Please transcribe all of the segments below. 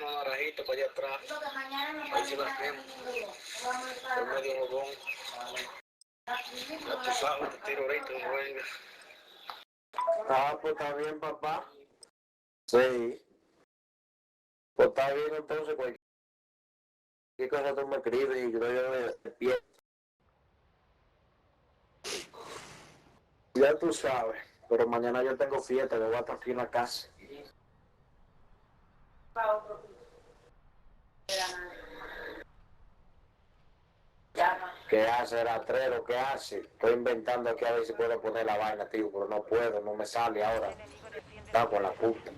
Una naranjita para allá atrás. Ahí se la quemo. Por medio jodón. Ya tú sabes, te tiro ahorita no venga. Ah, pues está bien, papá. Sí. Pues está bien, entonces, cualquier cosa tú me escribes y yo de pie. Ya tú sabes, pero mañana yo tengo fiesta, yo voy a estar aquí en la casa. ¿Qué hace, rastrero? ¿Qué hace? Estoy inventando aquí a ver si puedo poner la vaina, tío, pero no puedo, no me sale ahora. Está con la puta.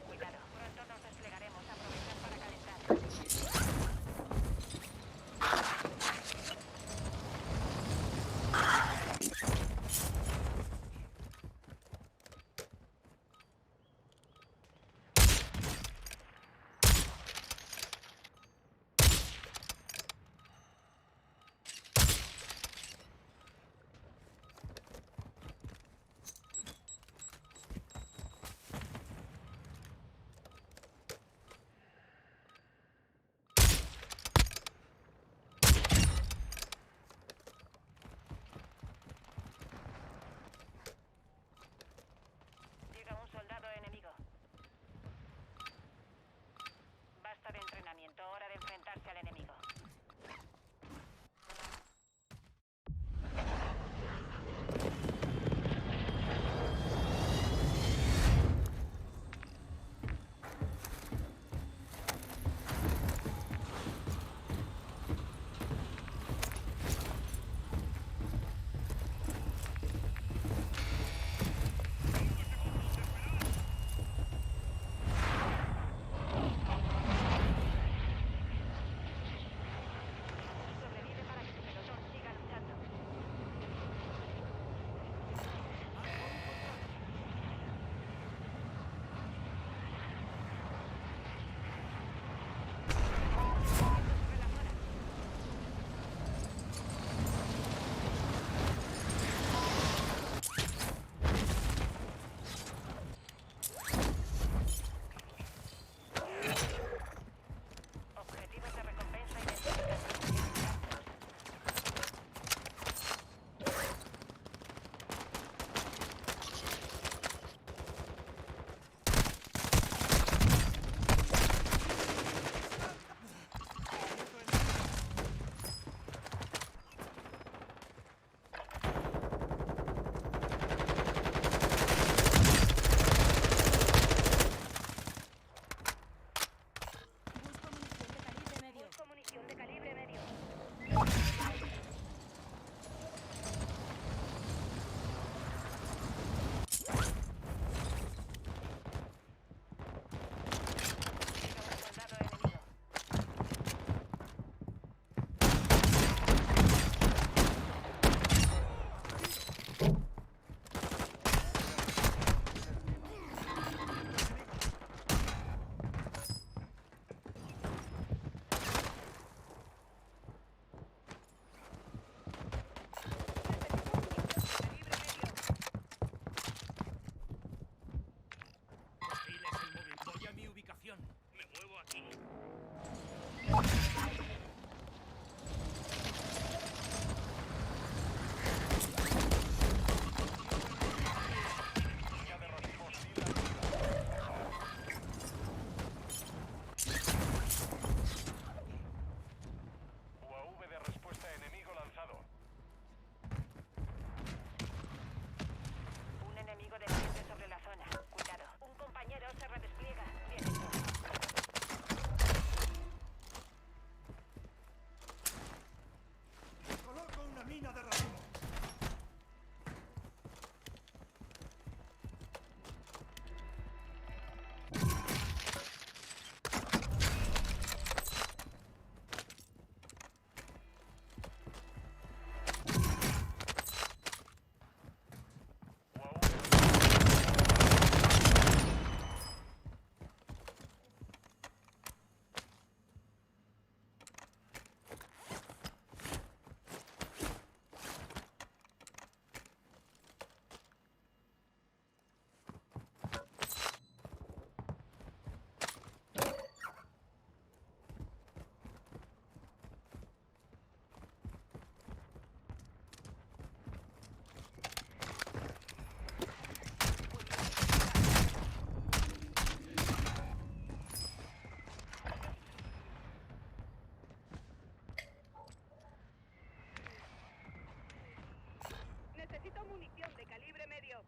munición de calibre medio.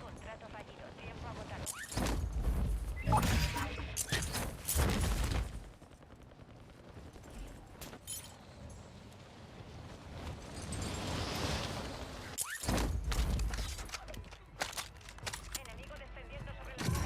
Contrato fallido. Tiempo agotado. Enemigo descendiendo sobre la zona.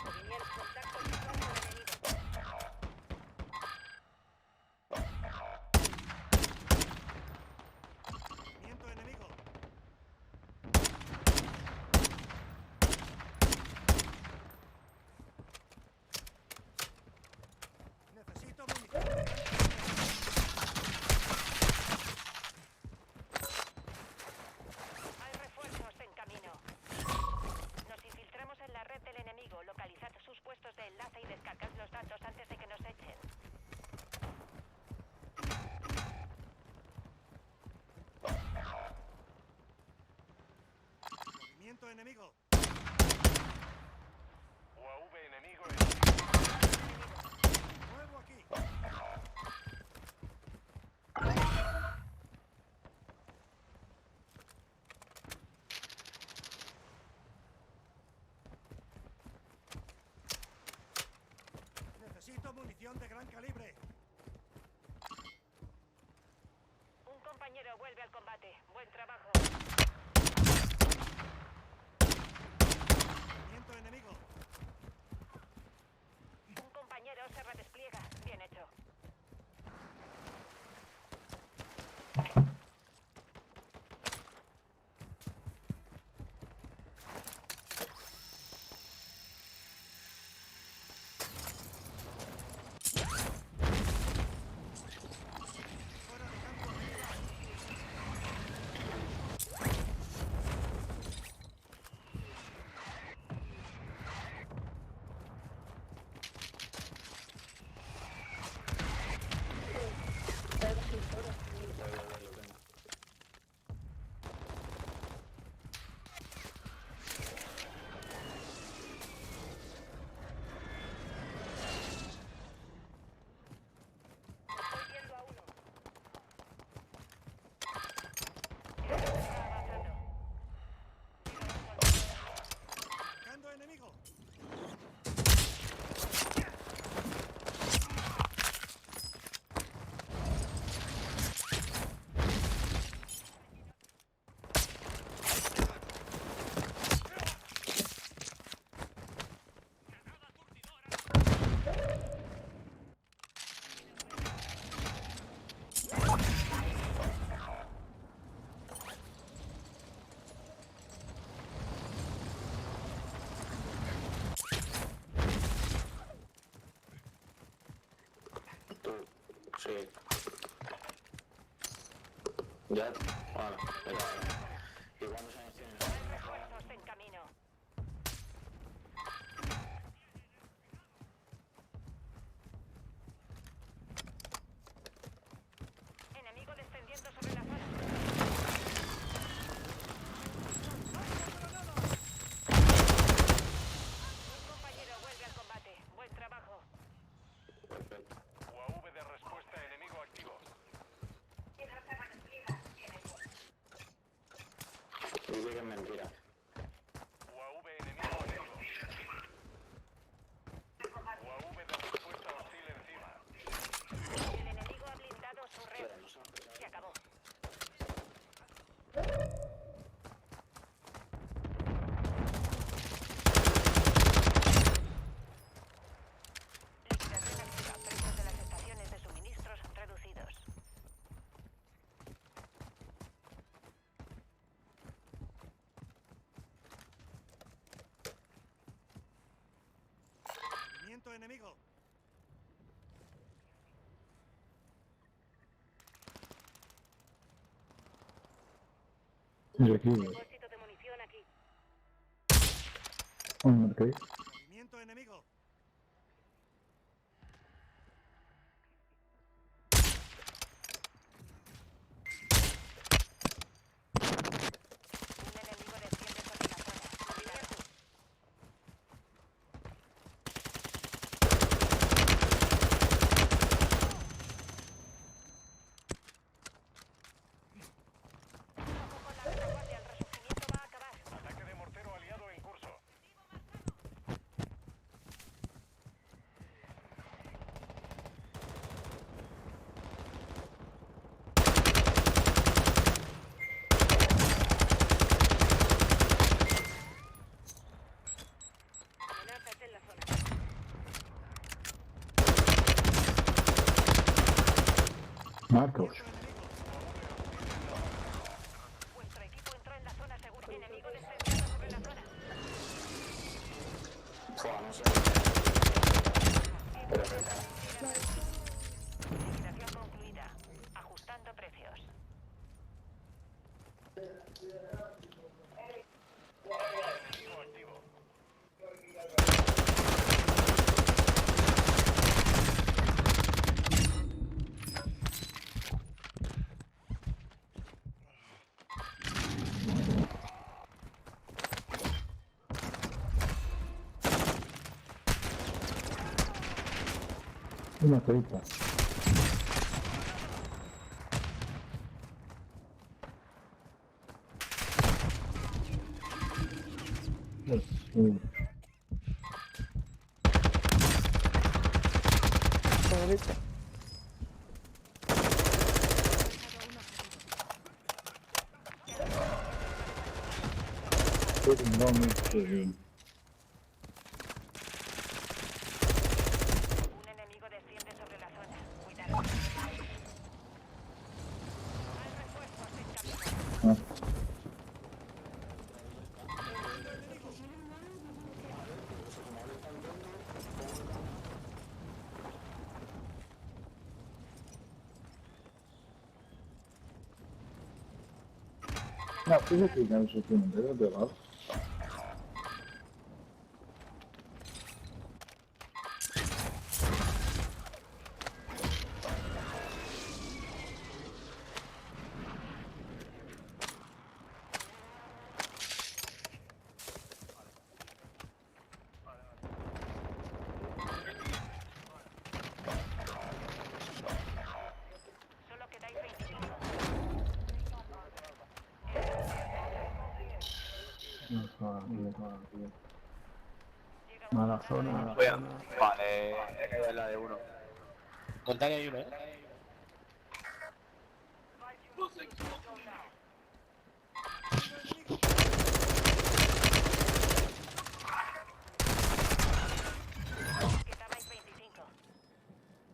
Movimiento, contacto visual con enemigo. Movimiento enemigo. Necesito munición. Hay refuerzos en camino. Nos infiltramos en la red del enemigo. Localizad sus puestos de enlace y descargad los datos antes de que nos echen. Movimiento enemigo. UAV enemigo en Nuevo aquí. Necesito munición de gran calibre. Un compañero vuelve al combate. Buen trabajo. Movimiento enemigo. Un compañero se redespliega. Bien hecho. Fuera de campo hostil. Estoy viendo a uno. Está avanzando. Marcando enemigo. Tú, sí. Ya, bueno, ¿y cuántos años tienes? Hay refuerzos en camino. Enemigo descendiendo sobre la zona. Un compañero vuelve al combate. Buen trabajo. Perfecto. UAV de respuesta enemigo activo. Dice que es mentira. UAV enemigo activo. UAV de respuesta hostil encima. El enemigo ha blindado su red. Se acabó. Límite red activa. Precios de las estaciones de suministros reducidos. Movimiento enemigo. Depósito de munición aquí. Movimiento enemigo. Un enemigo desciende sobre la zona. Cuidado. Ojo con la retaguardia, el resurgimiento va a acabar. Ataque de mortero aliado en curso. Amenazas en la zona. Movimiento enemigo. Vuestro equipo entró en la zona segura. Enemigo descendiendo sobre la zona. Fua, no sé. Liquidación concluida. Ajustando precios. Enemigo activo. Una carita. Un enemigo desciende sobre la zona. Cuidado. Hay refuerzos en camino. No, fíjate que no se tiene dedo de lado. Solo quedáis 25. Mala zona. Vale, he caído en la de uno. Montaña hay uno, Quedabais 25.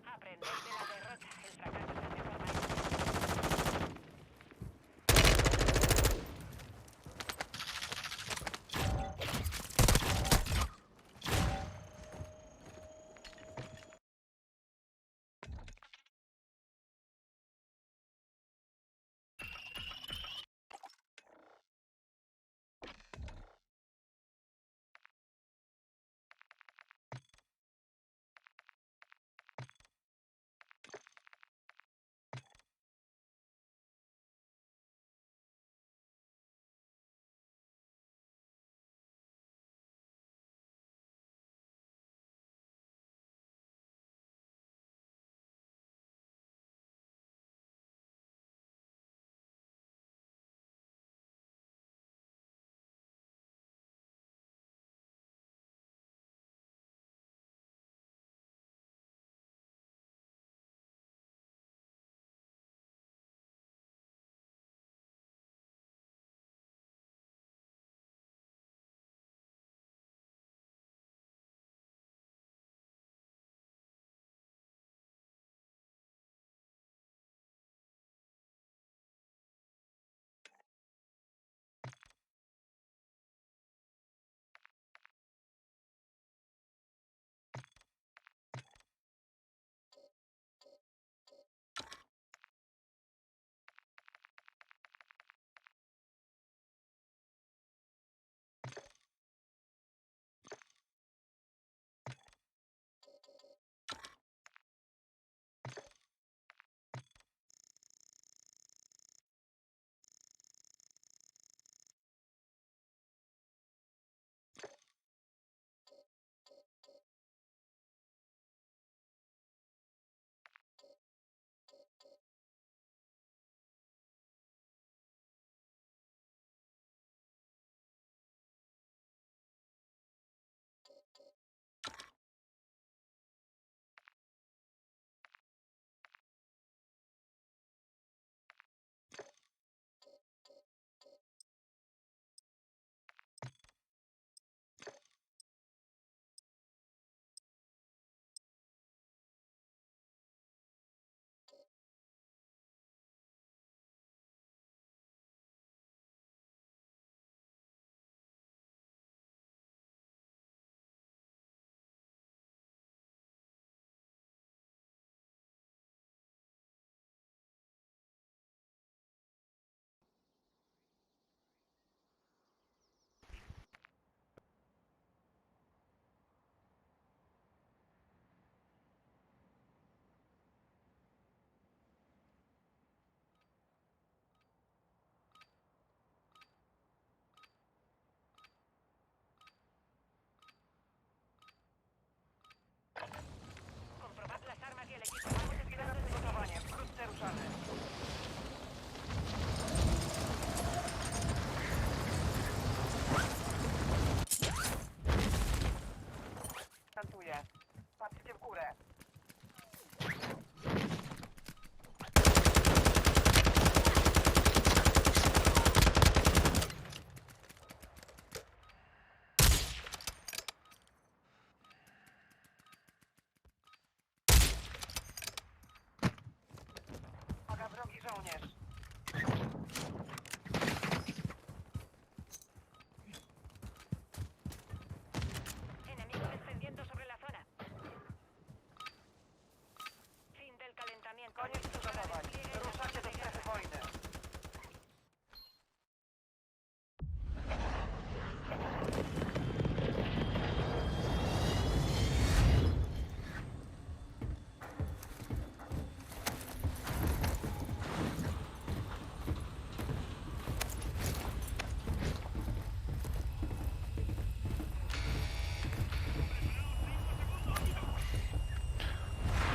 Aprended de la derrota. El fracaso es el mejor maestro.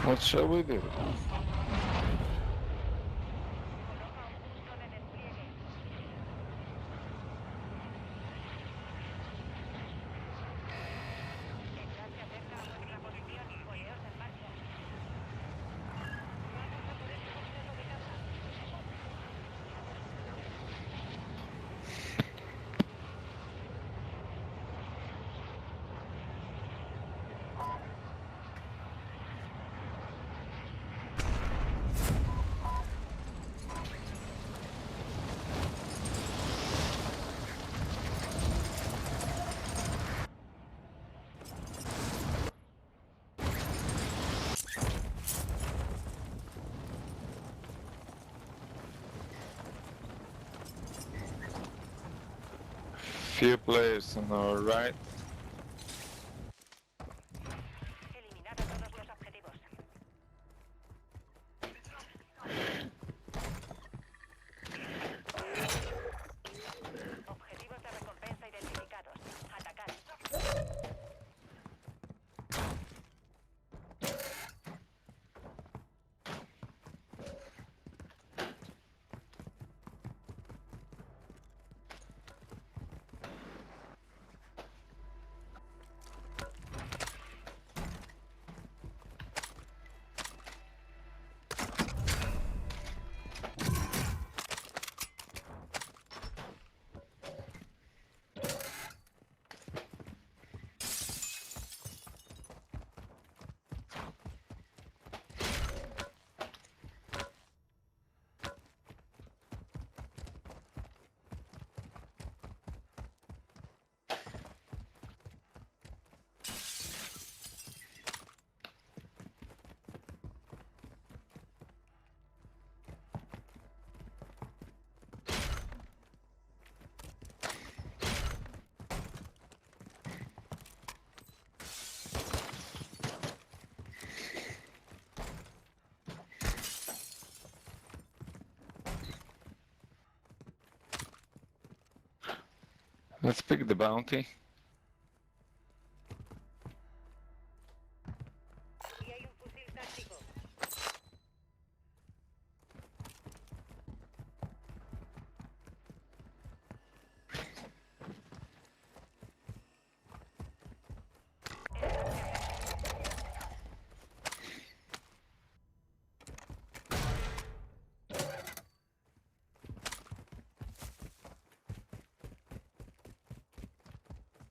What shall we do? Coloca un punto de despliegue. El gas se acerca a vuestra posición. Poneos en marcha. Vamos a por ese boceto de casa. Few players on our right. Eliminad a todos los objetivos. Objetivos de recompensa identificados. Atacad. Let's pick the bounty. Y hay un fusil táctico.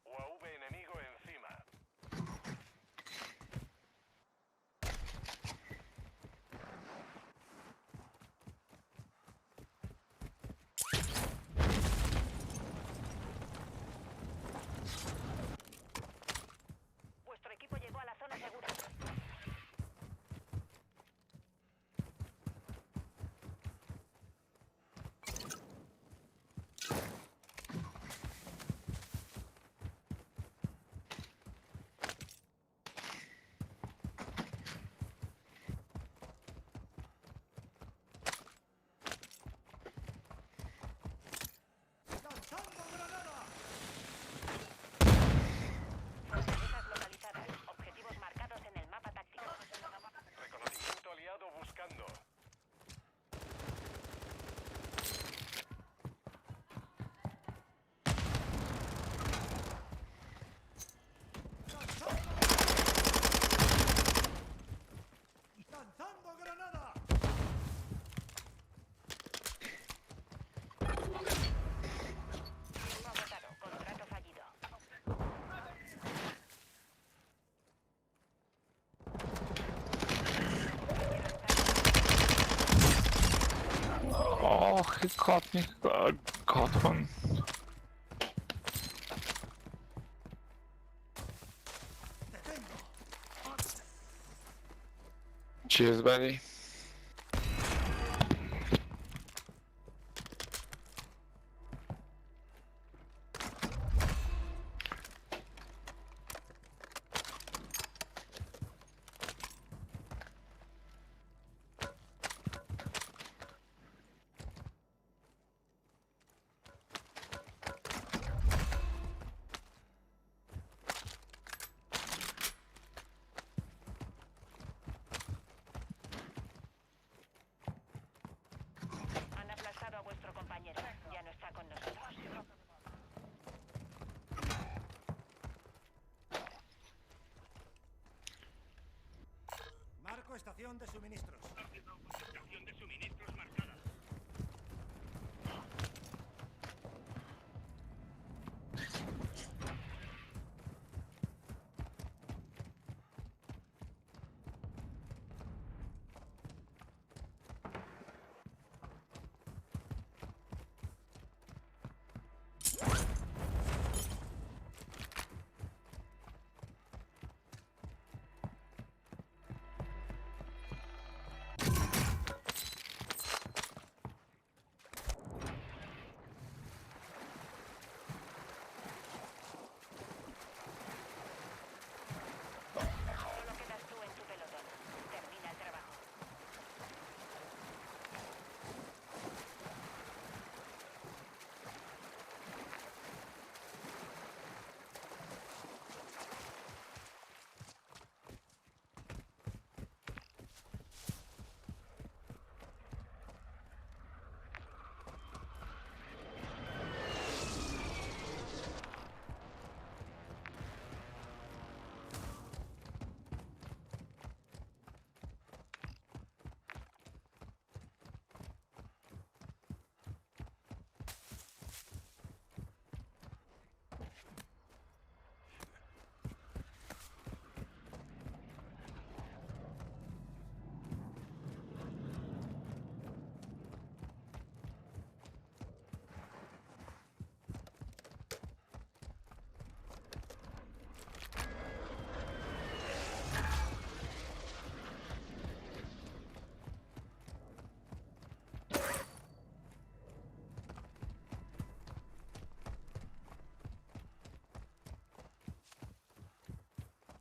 UAV enemigo encima. Vuestro equipo llegó a la zona segura. Fortalezas localizadas. Objetivos marcados en el mapa táctico. Reconocimiento aliado buscando. Tiempo agotado. Contrato fallido. Oh, he caught me. Caught one. Cheers, buddy. ubicación de suministros. Solo quedas tú en tu pelotón. Termina el trabajo.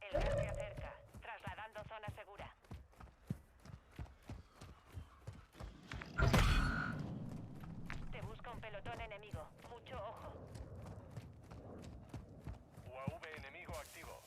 El gas se acerca. Trasladando zona segura. Te busca un pelotón enemigo. Mucho ojo. UAV enemigo activo.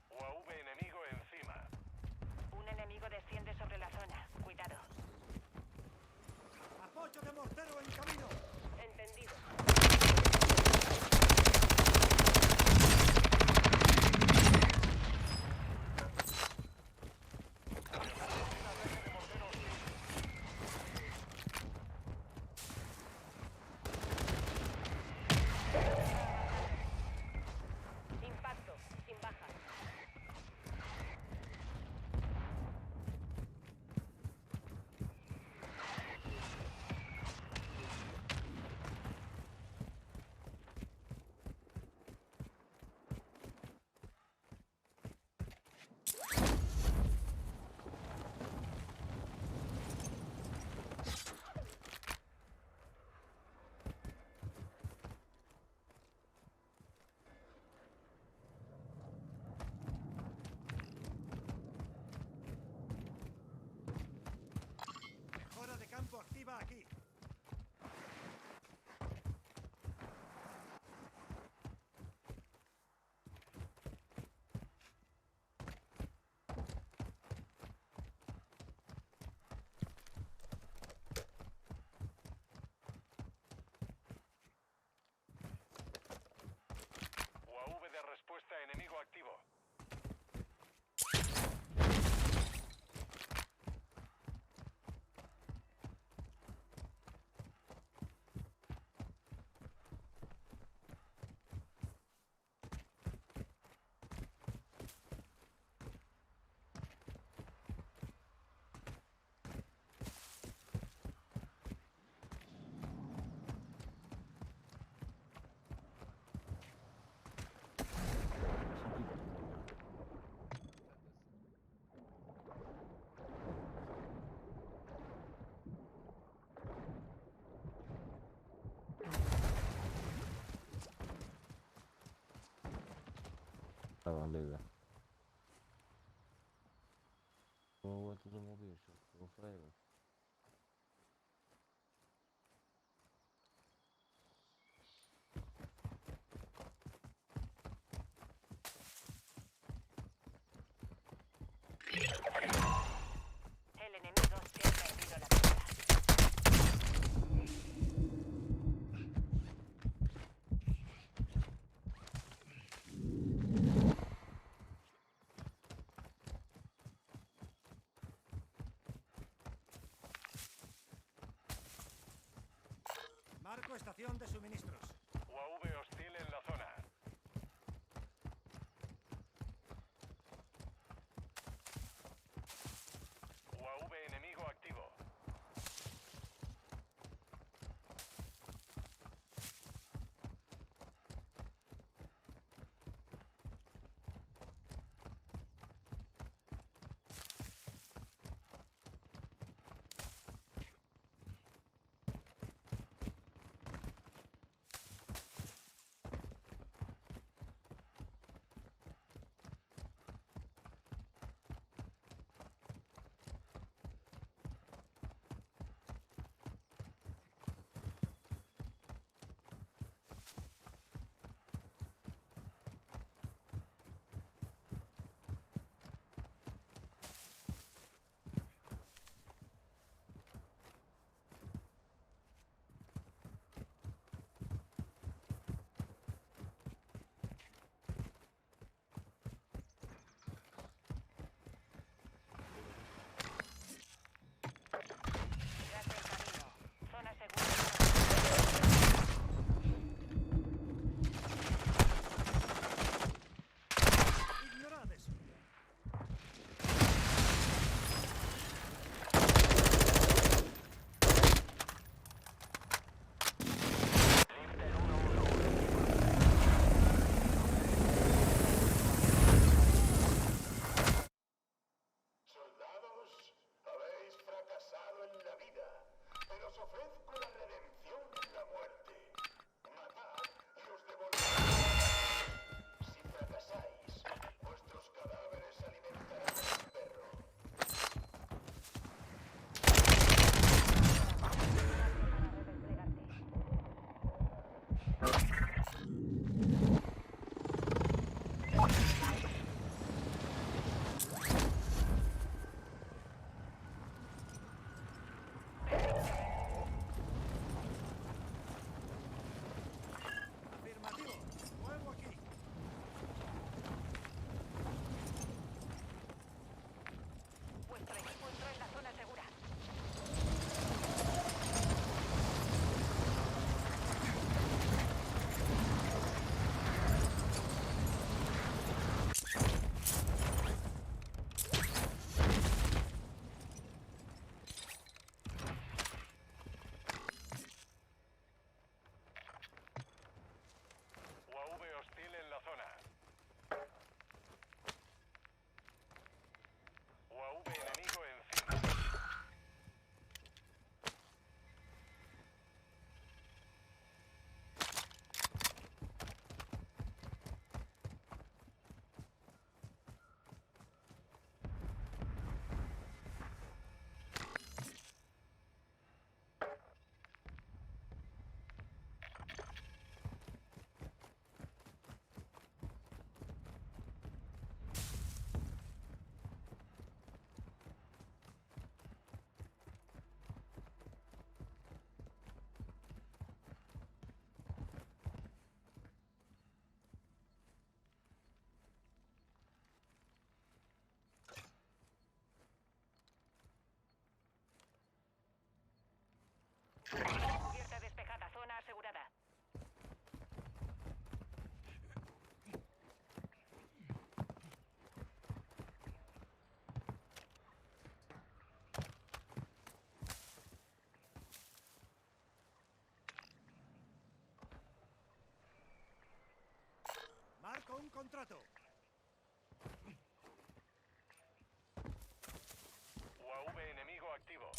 UAV enemigo encima. Un enemigo desciende sobre la zona. Cuidado. ¡Apoyo de mortero en camino! Entendido. Impacto. Sin bajas. Mejora de campo activa aquí. UAV de respuesta enemigo activo. Cavaleira. O outro não ouviu, o freio. estación de suministros. UAV hostil en la zona. UAV enemigo activo. Tras el camino. Zona segura. Ignorad eso. Soldados, habéis fracasado en la vida, pero os ofrezco la redención en la muerte. Matad y os devolveré. Si fracasáis, vuestros cadáveres se alimentarán del perro. Para redesplegarte. Afirmativo. Nuevo aquí. Vuestro equipo entró en la zona segura. UAV hostil en la zona. UAV enemigo encima. Cubierta despejada. Zona asegurada. Marco un contrato. UAV enemigo activo.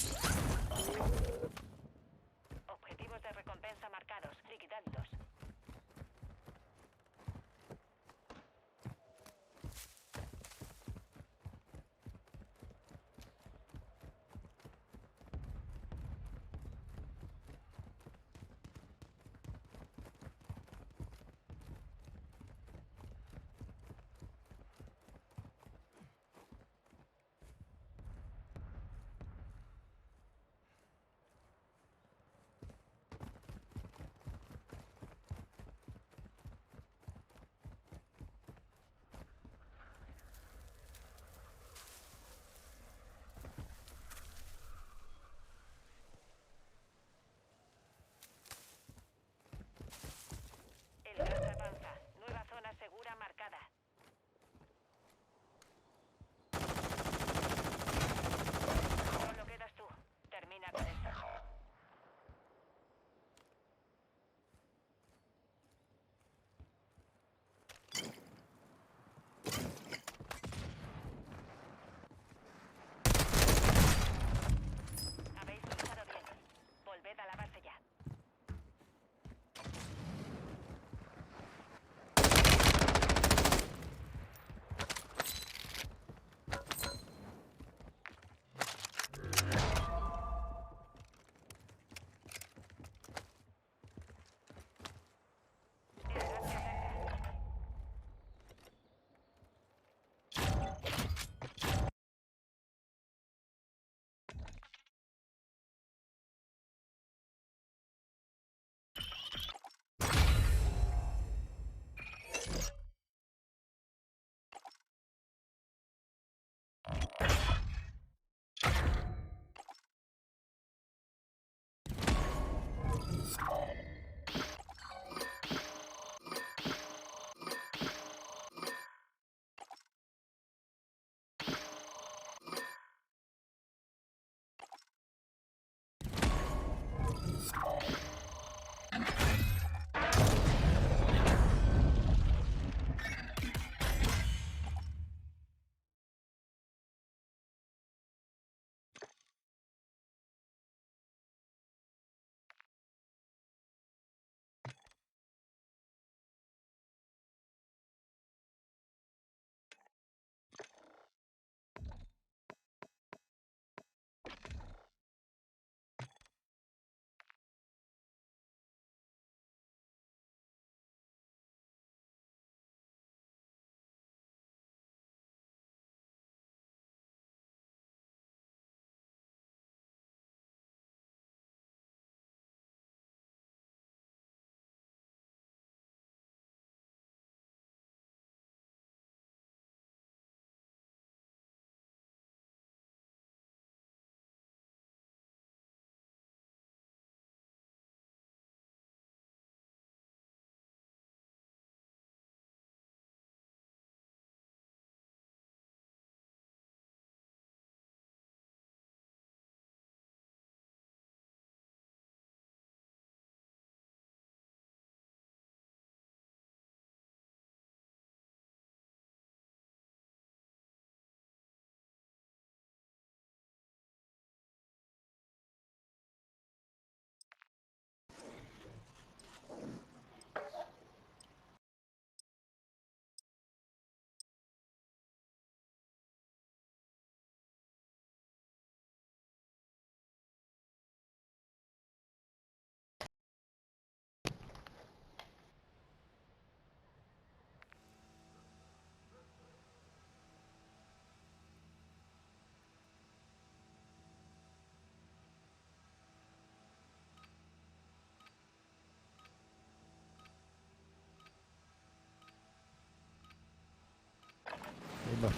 Objetivos de recompensa marcados. Liquidadlos.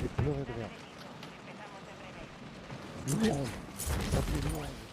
No, que te vea. Empezamos en breve. No. Papi, no.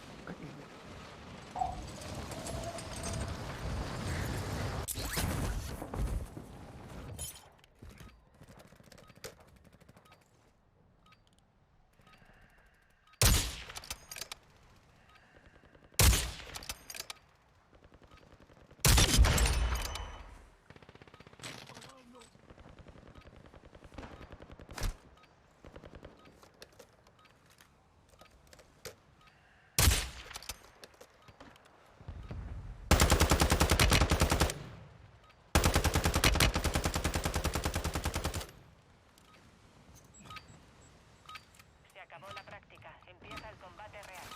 Se acabó la práctica. Empieza el combate real.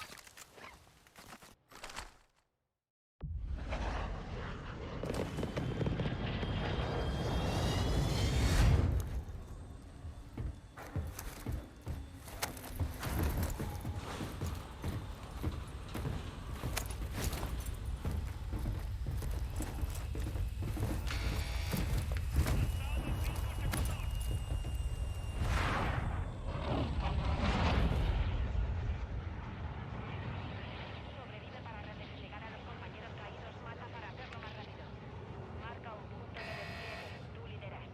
Sobrevive para redesplegar a los compañeros caídos. Mata para hacerlo más rápido. Marca un punto de despliegue. Tú lideras.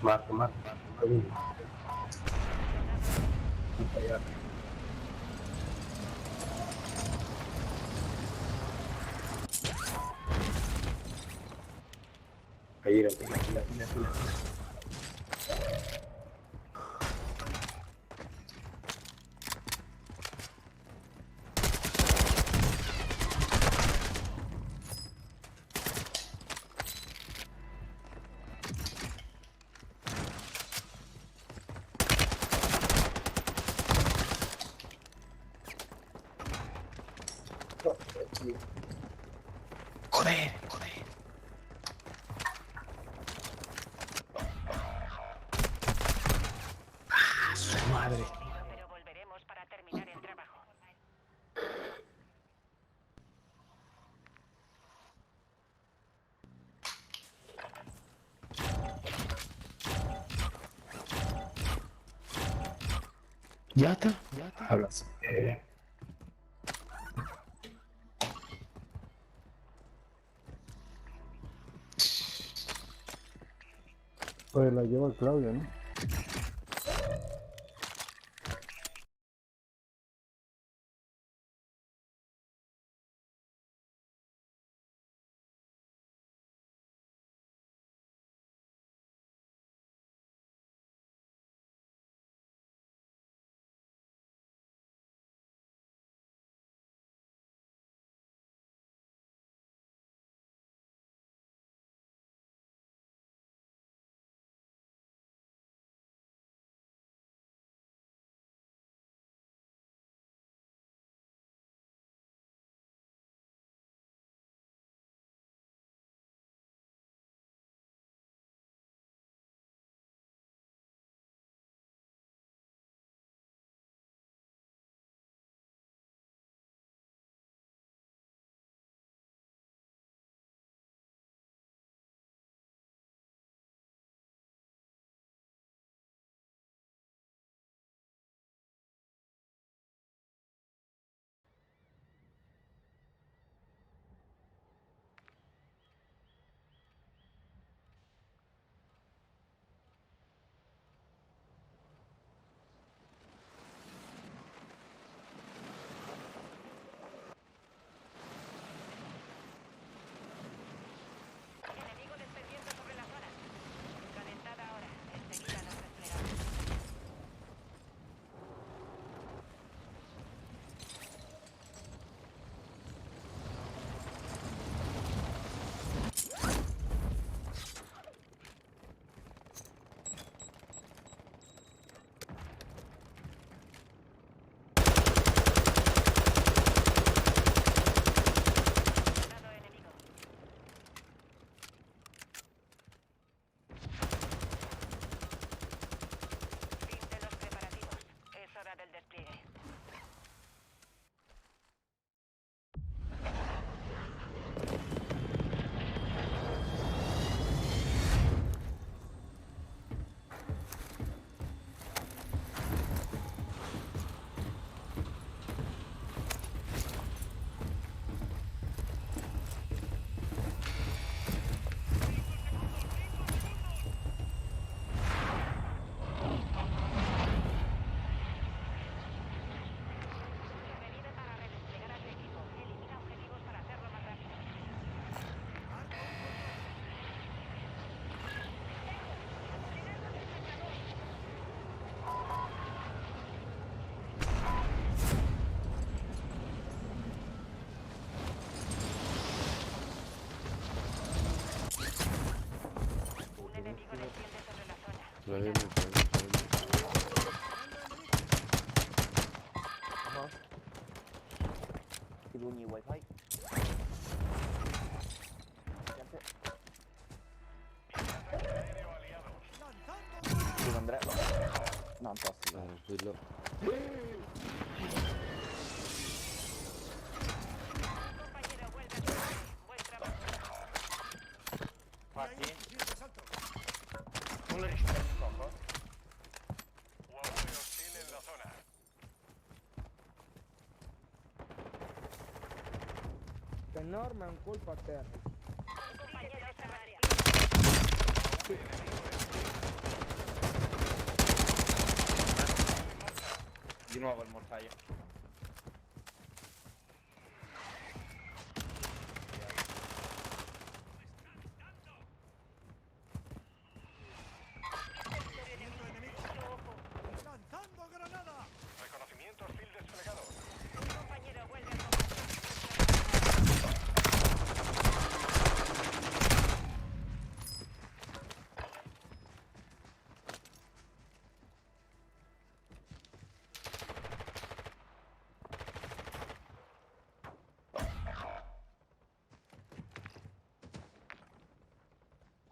Marco, marco, marco. Ahí viene. Allá. Ahí era, aquí. Joder, joder. ¡Ah, su madre! Pero volveremos para terminar el trabajo. Ya está, ya está. Hablas. Pues la lleva Claudia, ¿no? Se ve mucho, se ve mucho. Mando enemigo. Tiene un wifi. Aéreo aliado. Lanzando Tú, Andrea. No, impossibile. Tranquillo. Compañero, vuelve a combate. Buen trabajo. y ahí, siguiente salto. Uno rispetto poco. UAV hostil en la zona. Enorme, un colpo a terra. Un compañero está en área. Di nuovo il mortaio. Viendo enemigo. Lanzando granada. Reconocimiento hostil desplegado. Un compañero vuelve a combate.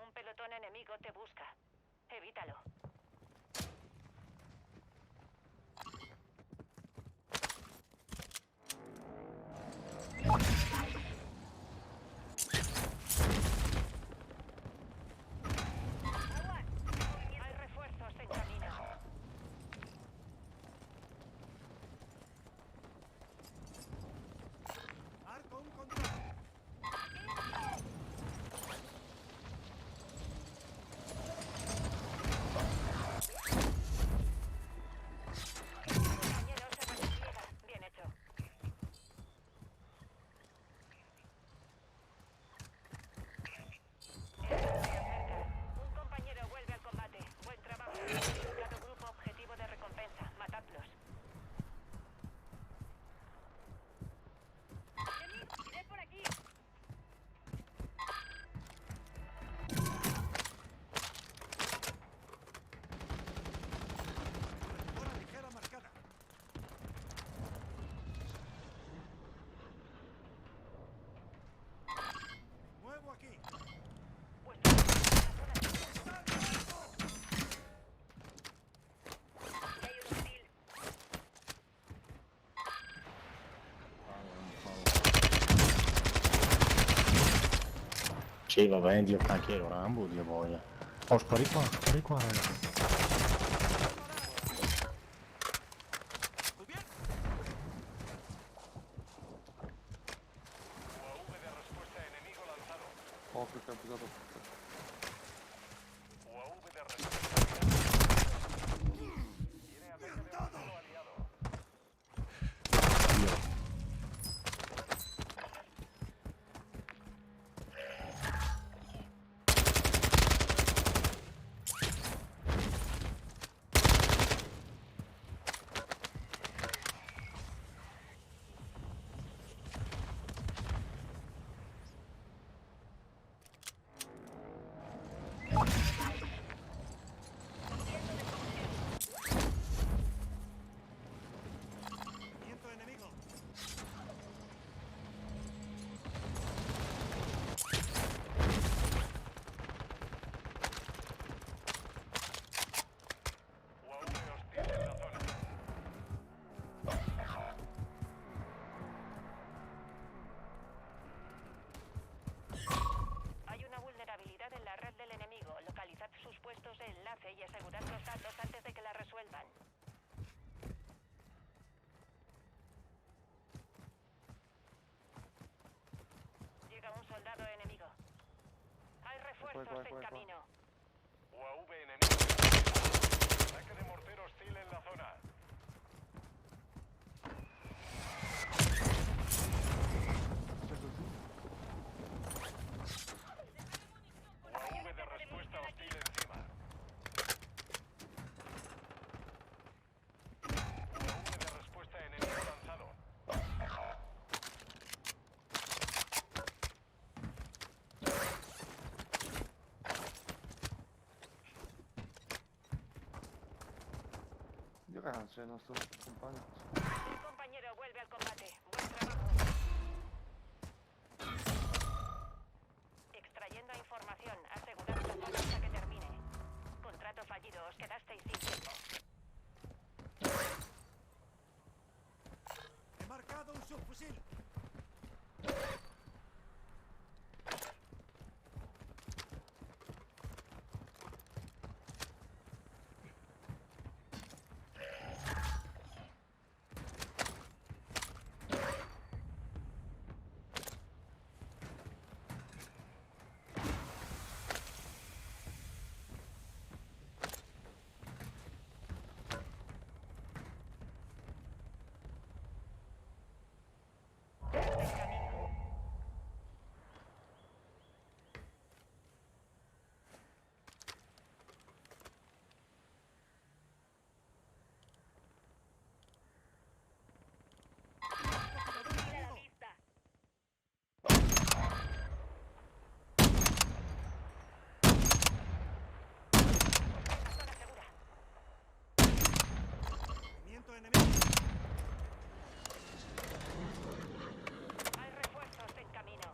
Un pelotón enemigo te busca. Evítalo. Hay refuerzos en camino. Arco un contrato. Compañero se despliega. Bien hecho. Un compañero vuelve al combate. Buen trabajo. Identificado grupo objetivo de recompensa. Matadlos. ¡Iré por aquí! Hora ligera marcada. Nuevo aquí. Vuestro equipo en la zona. Hay un hostil. Sì, va bene, Dio canchiero, Rambo, Dio voglia. Oh, spari qua, ragazzi. UAV de respuesta enemigo lanzado. UAV de respuesta aliado. Tiene ataque de avanzado aliado. Viento enemigo. UAV hostil en la zona. Hay una vulnerabilidad en la red del enemigo. Localizad sus puestos de enlace y asegurad los datos antes de que la resuelvan. Llega un soldado enemigo. Hay refuerzos en camino. UAV enemigo. Ataque de mortero hostil en la zona. UAV de respuesta hostil encima. UAV de respuesta enemigo lanzado. Háganse nuestros compañeros. Compañero, vuelve al combate. Buen trabajo. Extrayendo información. Aseguraros el modo hasta que termine. Contrato fallido. Os quedasteis sin tiempo. He marcado un subfusil. Movimiento enemigo. Hay refuerzos en camino.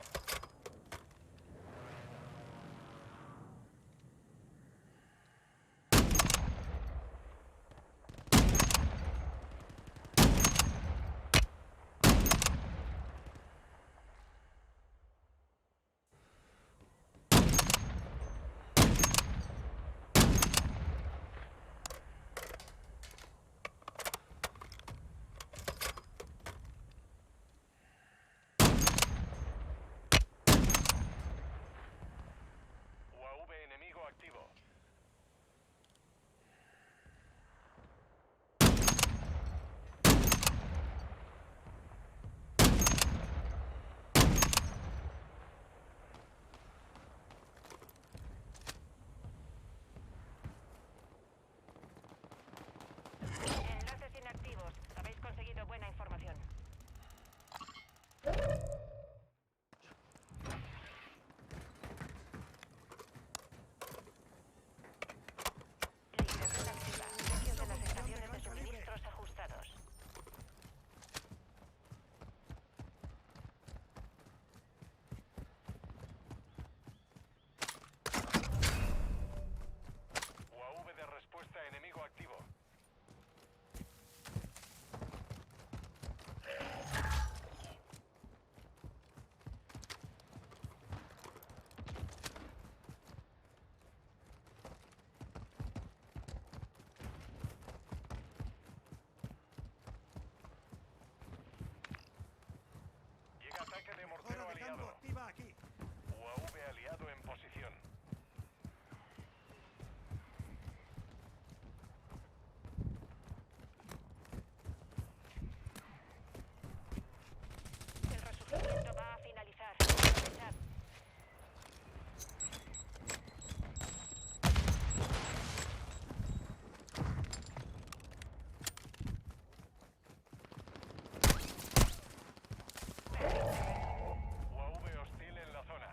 UAV enemigo activo. Enlaces inactivos. Habéis conseguido buena información. Liberación activa. Precios de las estaciones de suministros ajustados. UAV de respuesta enemigo activo. Llega ataque de mortero Mejora de campo aliado. activa aquí. UAV aliado en posición. El resurgimiento va a finalizar. Aprovechad. UAV hostil en la zona.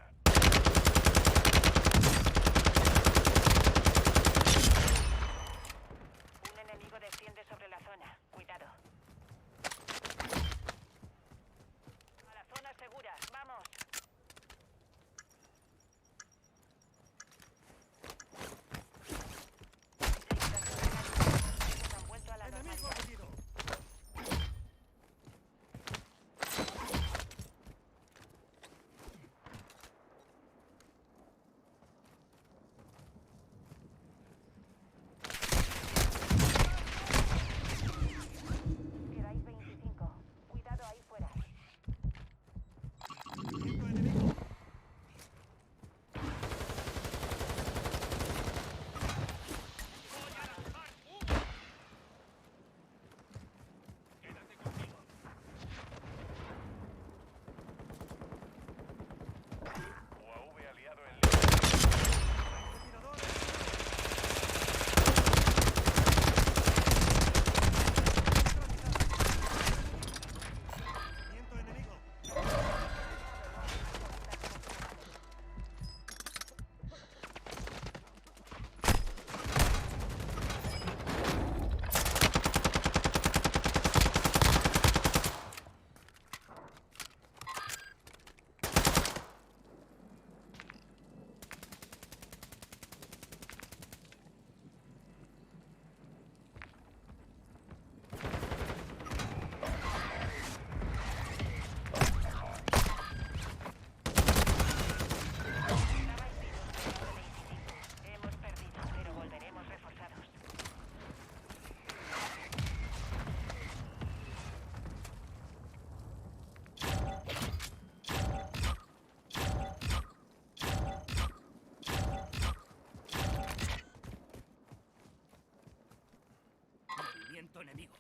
Punto enemigo.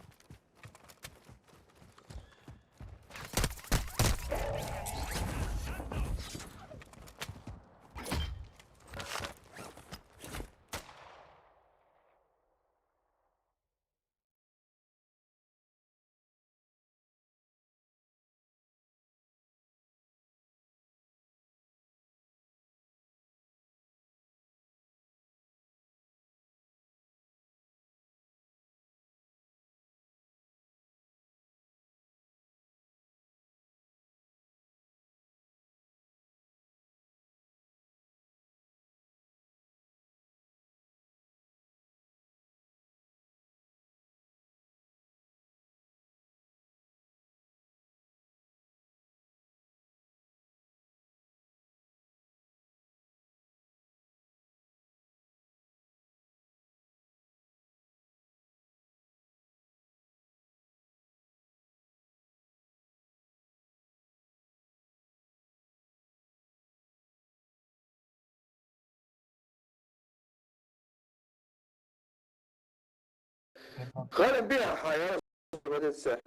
غالب بيها حياة ما تنسى.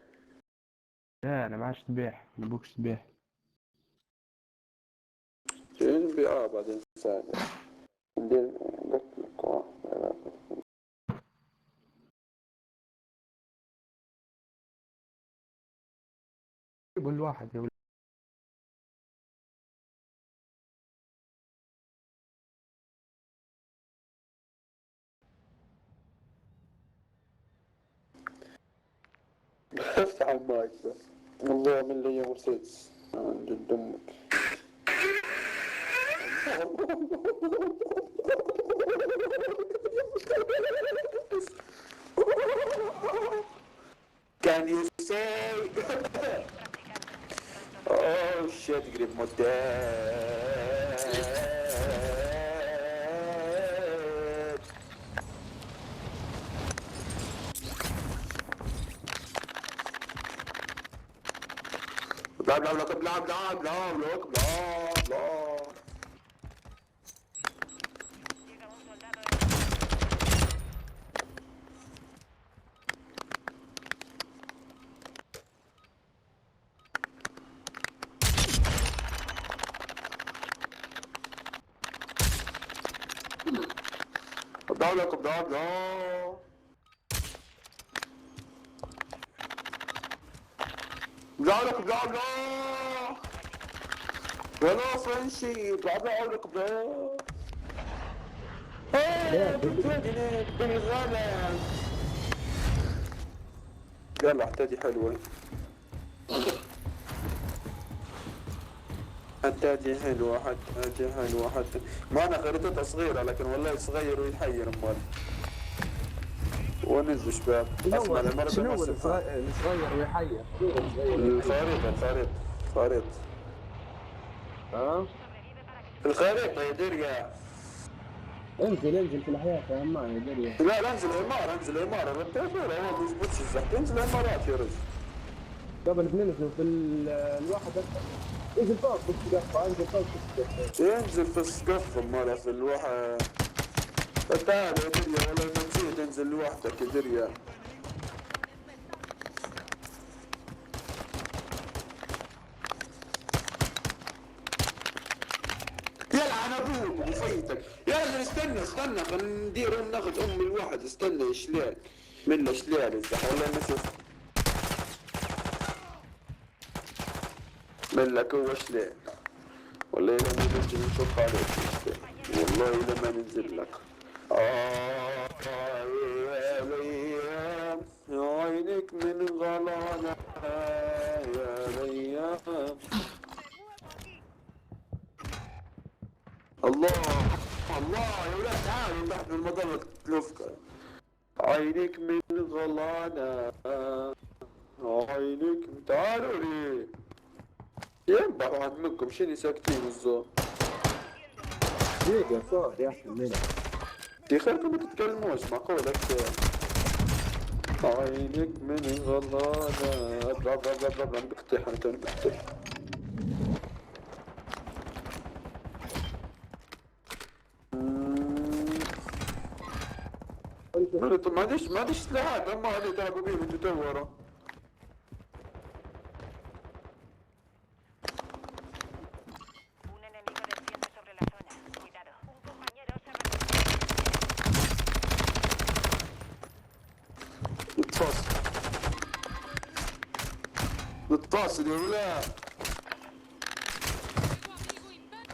لا انا معاش سباح، مبوكش سباح. شنو بيها بعدين ساعة ندير قلت يقول واحد يا ولد. افتح المايك بس. والله من لي يا مرسيدس عن جد امك. Can you say oh shit grip my dad. blah blah blah blah blah blah blah blah blah. Llega un soldado. blah blah blah blah. بلا لك بلا بلا ولا فرنشي بلا بلا لك بلا. بالغنم يلا احتاجي حلوة. حتاجي حلوة حتاجي حلوة حتى ما انا خريطتها صغيرة لكن والله صغير ويتحير امال. ونزل شباب اسمع المرة شنو الصغير ويحير؟ الخريطة ها؟ الخريطة يا دريا. انزل في الحياة يا عمان يا دريا. لا انزل عمارة رتبها هو ما يزبطش الزحف. انزل عمارات يا رجل. قبل بننزل في الواحد انزل فوق في السقف. انزل فوق في السقف. انزل في السقف امال في الواحد. تعال يا دريا والله ما نسيت انزل لوحدك يا دريا. يلعن ابوك وفيتك. يلا استنى خلينا ندير ناخذ ام الواحد. استنى شلال من شلال الزح والله ما شفت من لك هو شلال. والله لما ننزل نشوف عليك والله لما ننزل لك. يا ليام يا عينك من غلانة يا ليام. الله يا ولاد تعالوا تحت المظلة تلفك. عينك من غلانة عينك تعالوا لي. ينبع واحد منكم شنو ساكتين الزو. دقيقة صوت يا اخي منى. دي خيركم ما تتكلموش معقول اكثر. عينك من غلانة بلا بلا بلا بلا بلا. بقطيح انت بقطيح. انت ما عنديش سلاحات، اما هذه تلعبوا بيهم انتوا تو ورا. Un enemigo desciende sobre la zona. Cuidado. Un compañero se ha نتفاصل يا ولاد.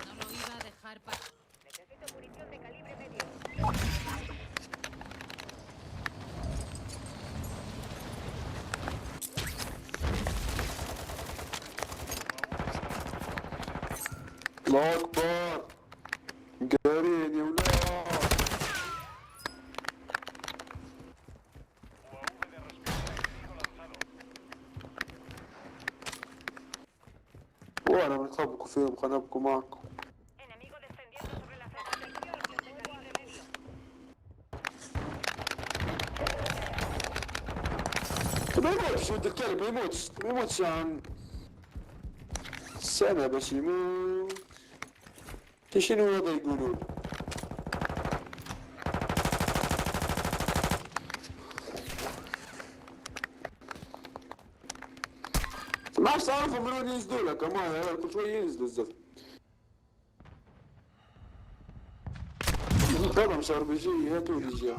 No lo iba a dejar pasar. Necesito munición de calibre medio. الله اكبر. قارين يا ولاد. وانا بنخبكوا فيهم خلينا نبكوا معكم. Enemigo descendiendo sobre la zona. Atención, de calibre medio. ما يموتش ولد الكلب، ما يموتش عن سنة باش يموت. شنو هذا يقولون؟ ما عرفت اعرفهم من وين ينزلوا لك، اما كل شوية ينزلوا الزفت. طبعا مش ار بي جي، هاتوا لي جي.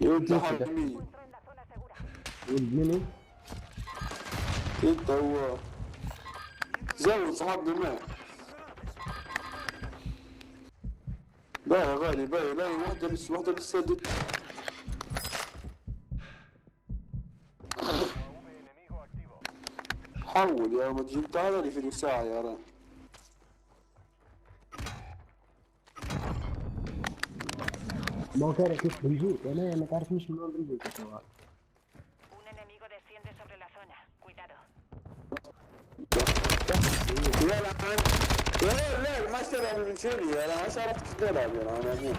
يودي حرامية. Encuentro en la zona segura. والميني انت هو زود صحابنا معه. باهي يا غالي باهي، لاقي واحدة بس سدت. حول يا ما تجيب تعال لي في ساعة يا ران. ما تعرف كيف بنجيك، انا ما تعرف مش من وين بنجيك. Un enemigo desciende sobre la zona. Cuidado. لا لا ما اشتري من شيلي، انا ما عرفت كيف تلعب انا مو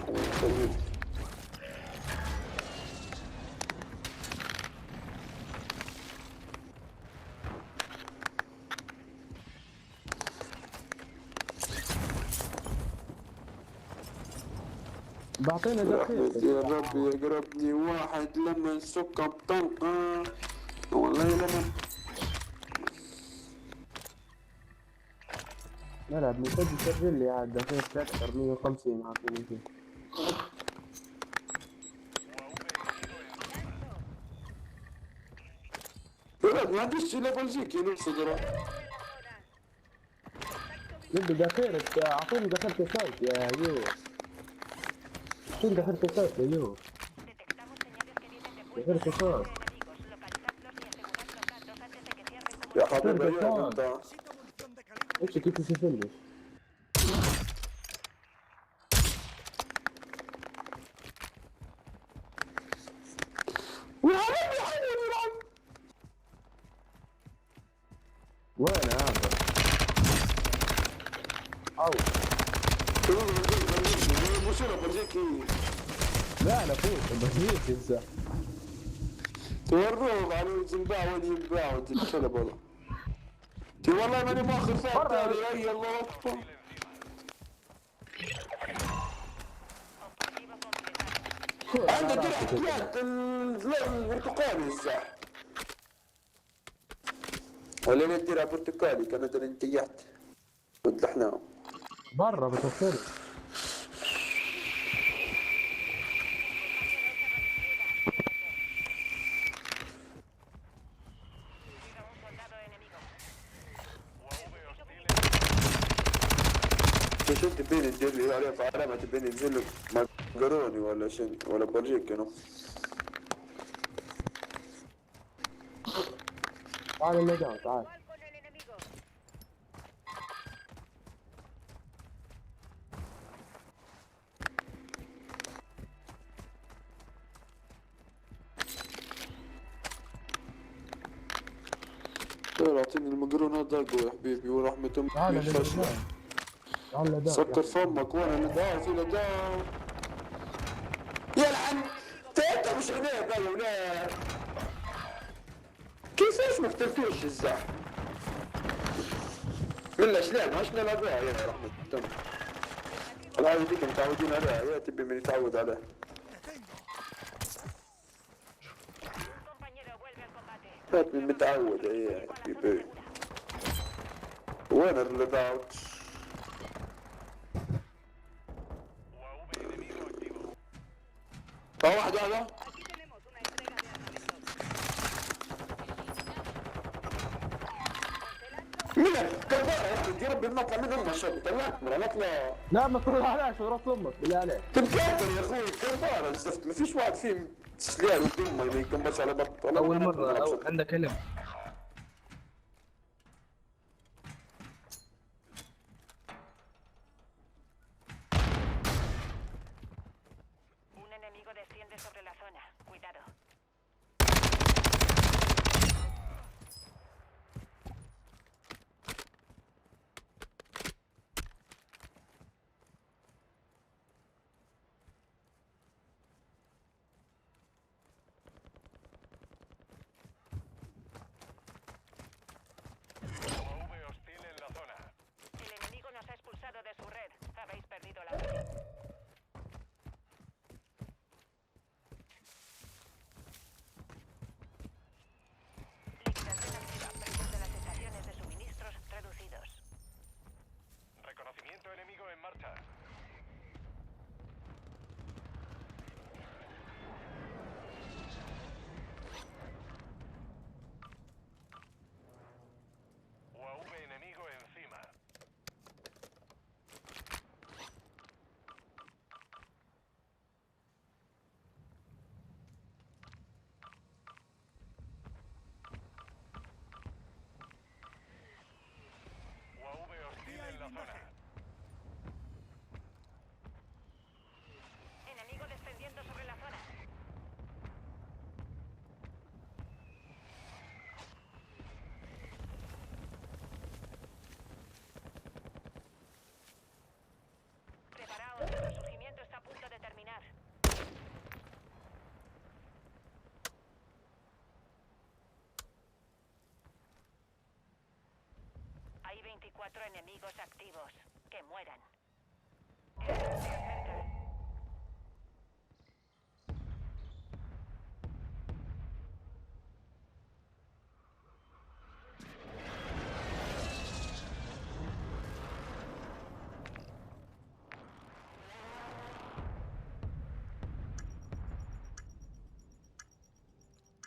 بعطينا دقيقة. يا ربي يقربني واحد لما السكة بطلقة والله لما نلعب مسجل لي عاد دقيقة أكثر 150 عاطيني فيه. ولد ما عنديش شي بلجيكي نفسه ترى. نبي دقيقة أعطيني دقيقة سايت يا يو. أعطيني دقيقة سايت يا يو. Detectamos señales que vienen de دقيقة fuera. سايت. Localizadlos y asegurad los datos antes de que cierren يا حبيبي يا انت. Necesito munición de calibre. إيش كيف تسفلني؟ وين هذا؟ أو لا أنا فوق بجيك إنسى. توروه على الزنباع وين ينباع ودي الكلب والله. تي والله ماني ماخذ ثابت علي. الله اكبر. عنده درع كيات اللون البرتقالي الزاح. ولا الدرع برتقالي كانت الانتيات ودلحناهم برا بتصير. شو تبين تدير لي عليه في علامة تبين ينزل لك مقروني ولا شنو ولا برجيك كانوا. تعال الميدان تعال. تعال اعطيني المقرون هذا يا حبيبي ورحمة امك تعال مش فاشلة. الميدان. تعال سكر فمك وانا نداء في نداء. يلعن انت مش هناك يا ولاد. كيفاش ما قتلتوش الزاح؟ بالله شلون عشنا نلعبها يا رحمة الله. العادة ديك متعودين عليها، يا تبي من يتعود عليها. هات متعود هي حبيبي. وين الريد اوت؟ UAV enemigo activo. واحد. Aquí tenemos una entrega de armamento. مين؟ كربارة يا اخي ربي بنطلع من امه شو طلعت نطلع. لا ما تطلعهاش وراس امك بالله عليك. تنكابر يا اخوي كربارة زفت ما فيش واحد فيهم سليان ودمه ما يكملش على بطل. اول مره عندك علم. Un enemigo desciende sobre la zona. Cuidado. UAV hostil en la zona. El enemigo nos ha expulsado de su red. Habéis perdido la zona. Liquidación activa. Precios de las estaciones de suministros reducidos. Reconocimiento enemigo en marcha. UAV enemigo encima. UAV hostil en la zona. Enemigo descendiendo sobre la zona. Preparaos, el resurgimiento está a punto de terminar. Hay 24 enemigos activos. Que mueran. El gas se acerca.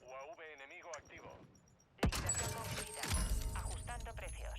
UAV enemigo activo. Liquidación concluida. Ajustando precios.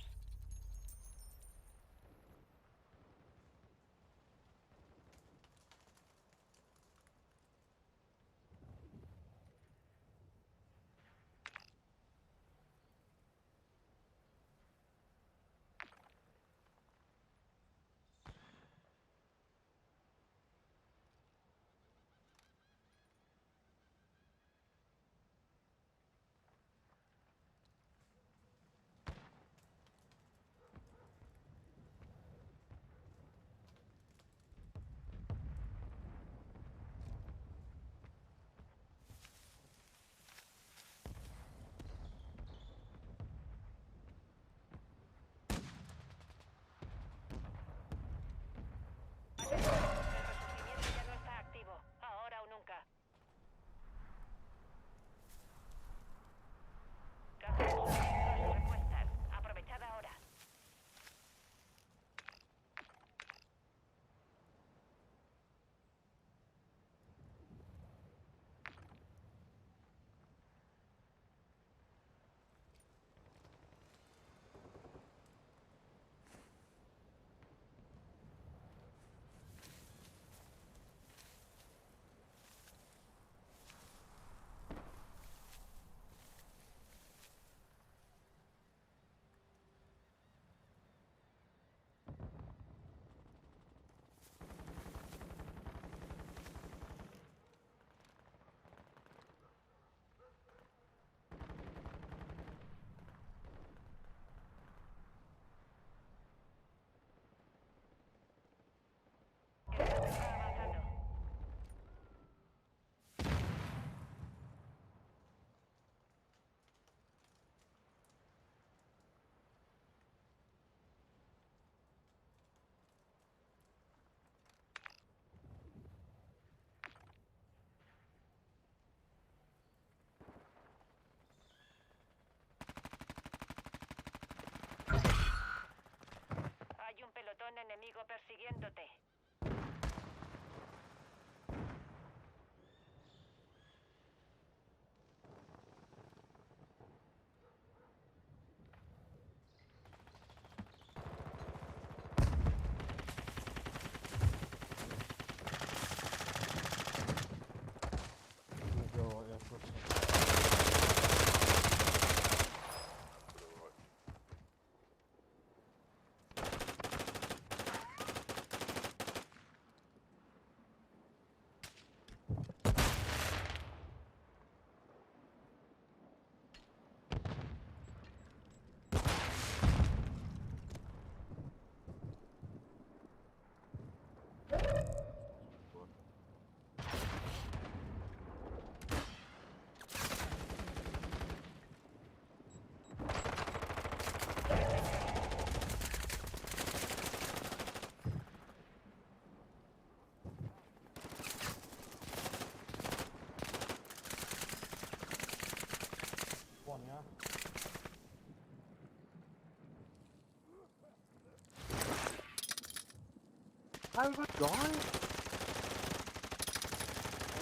How did I die? I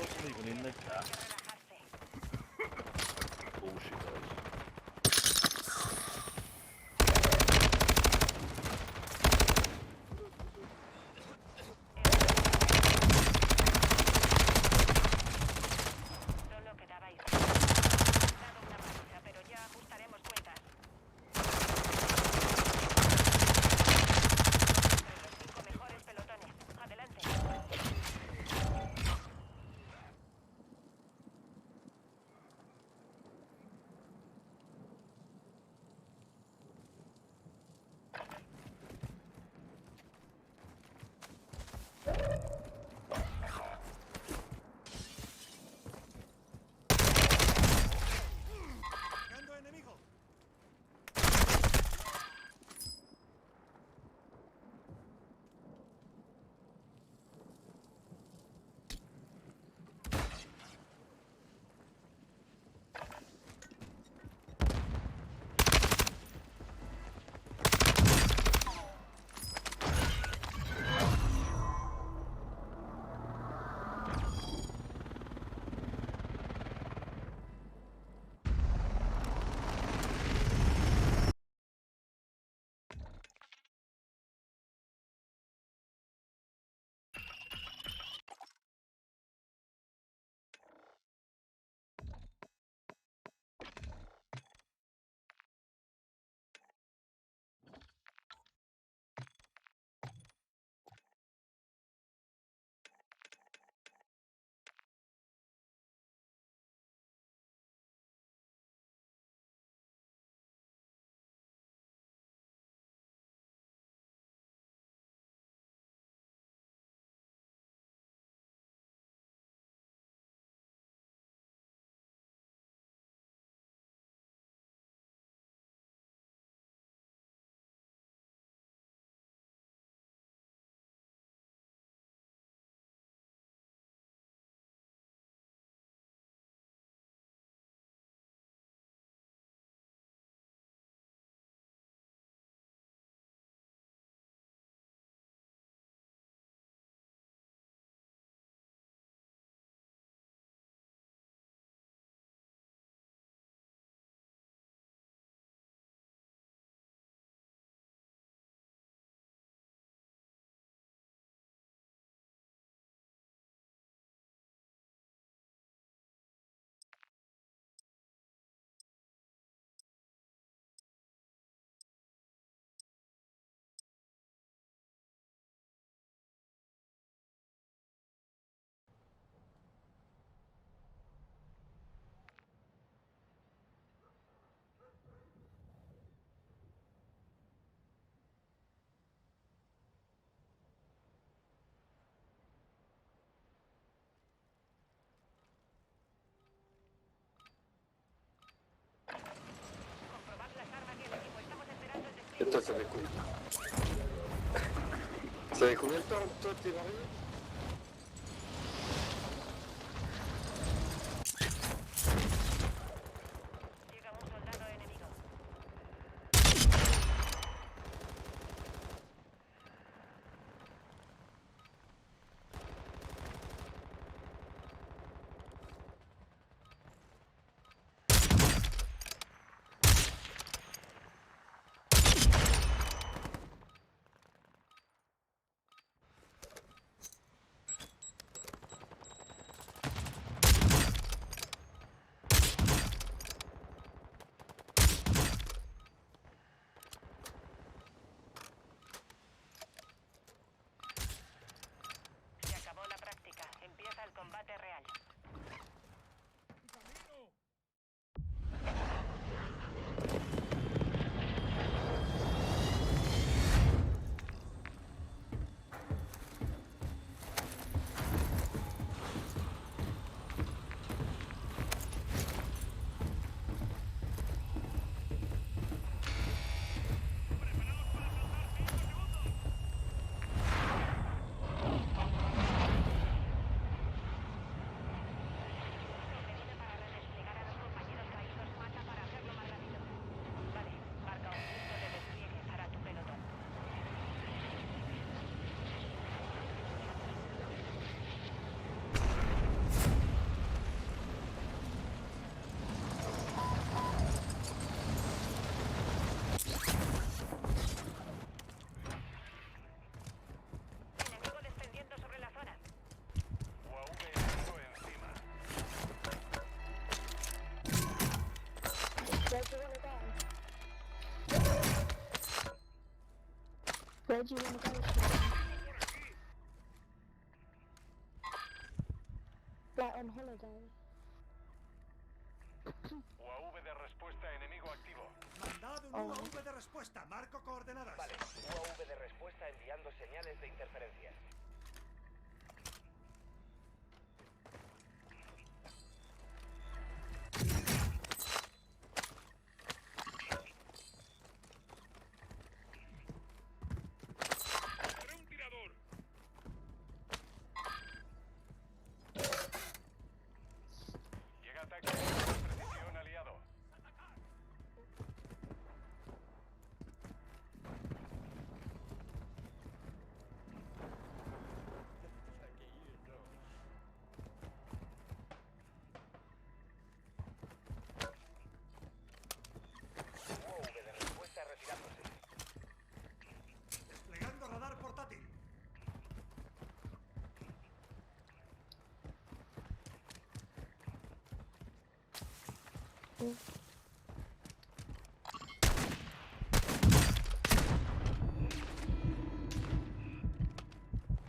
wasn't even in the car. Relajarse. Bullshit, guys. Solo quedabais. Dado una paliza, pero ya ajustaremos cuentas. Entre los 5 mejores pelotones. Adelante. Marcando enemigo. Comprobad las armas y el equipo. Estamos esperando el despliegue. Esto se descubierto. ¿Se ha descubierto todo este barrio? Llega un soldado enemigo. Where do you want to go? Like on holiday. UAV de respuesta enemigo activo. Mandad un UAV de respuesta. Marco coordenadas. Vale, UAV de respuesta enviando señales de interferencia. Un tirador. Llega ataque de precisión aliado. UAV de respuesta retirándose. Desplegando radar portátil.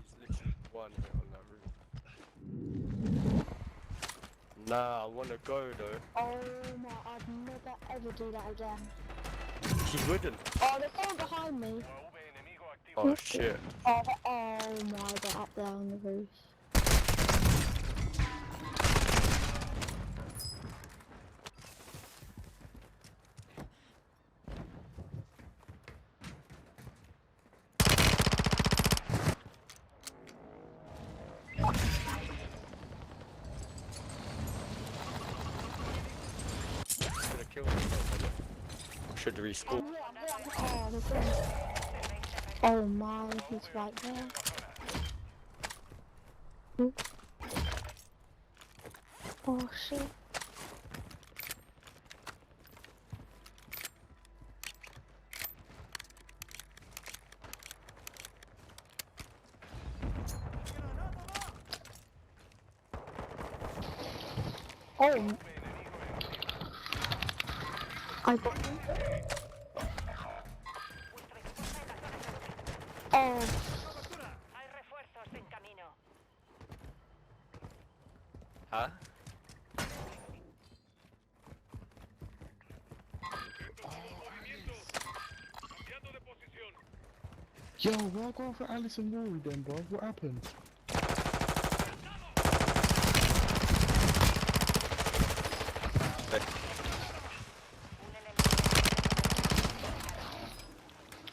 It's literally one hit on that roof. Nah, I wanna go though. Oh my, I'd never ever do that again. She wouldn't. Oh, there's someone behind me. UAV enemigo activo. Oh shit. Oh, my, they're up there on the roof. Gonna kill myself. Should respawn. Oh, there's one. Oh my, he's right there. Hmm. Oh shit. Oh, I got him. Oh, Hay refuerzos en camino. Huh? Cambiando de posición. Yo, why go for Alison Rory then, bro? What happened?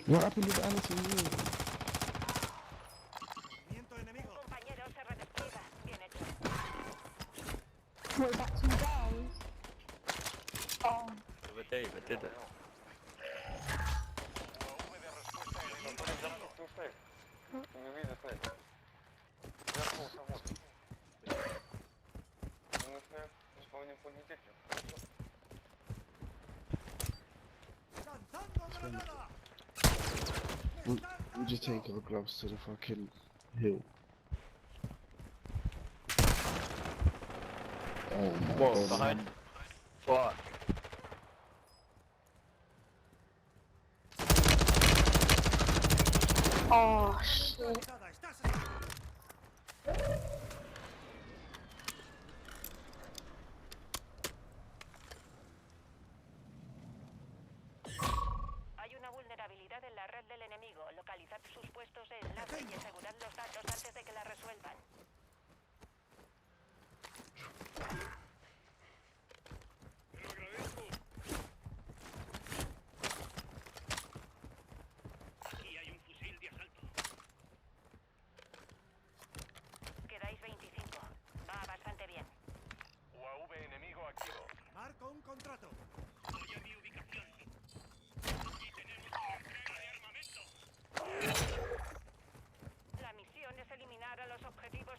What happened with Alison Rory? Movimiento enemigo. Compañero se redespliega. Bien hecho. what, that's some guys? Oh, The other day, but did it? UAV de respuesta enemigo activo. Lanzando granada. We just take our gloves to the fucking hill. Oh my Whoa, god. behind. Fuck. oh shit. Localizada. Estás aquí. Hay una vulnerabilidad en la red del enemigo. Localizad sus puestos de enlace y asegurad los datos antes de que la resuelvan. Te lo agradezco. Aquí hay un fusil de asalto. Quedáis 25. Va bastante bien. UAV enemigo activo. Marco un contrato. Voy a mi ubicación. Aquí tenemos una entrega de armamento. La misión es eliminar a los objetivos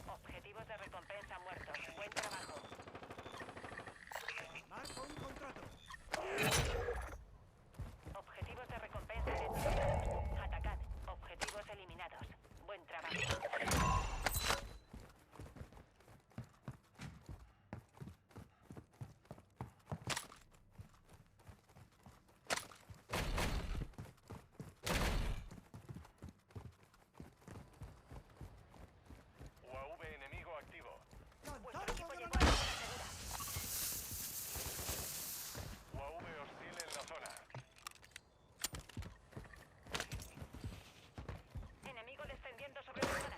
Objetivos de recompensa muertos. Buen trabajo. Objetivos de recompensa identificados. Atacad. Objetivos eliminados. Buen trabajo. UAV enemigo activo. Vuestro equipo llegó a la zona segura. UAV hostil en la zona. Enemigo descendiendo sobre la zona.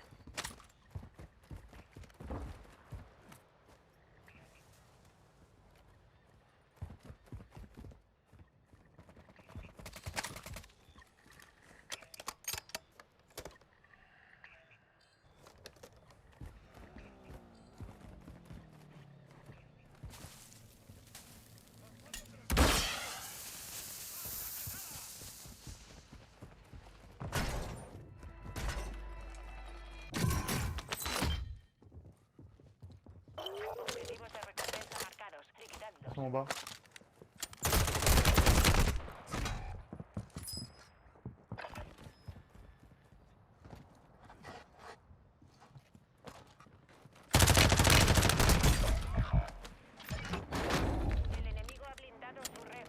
Objetivos de recompensa marcados. Liquidadlos. En bas. El enemigo ha blindado su red.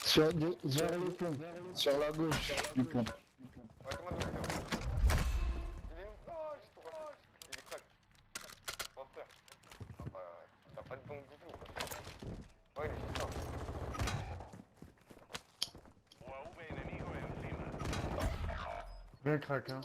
Sur, vers le pont. Sur la gauche du pont. UAV enemigo encima. Bien crack, hein.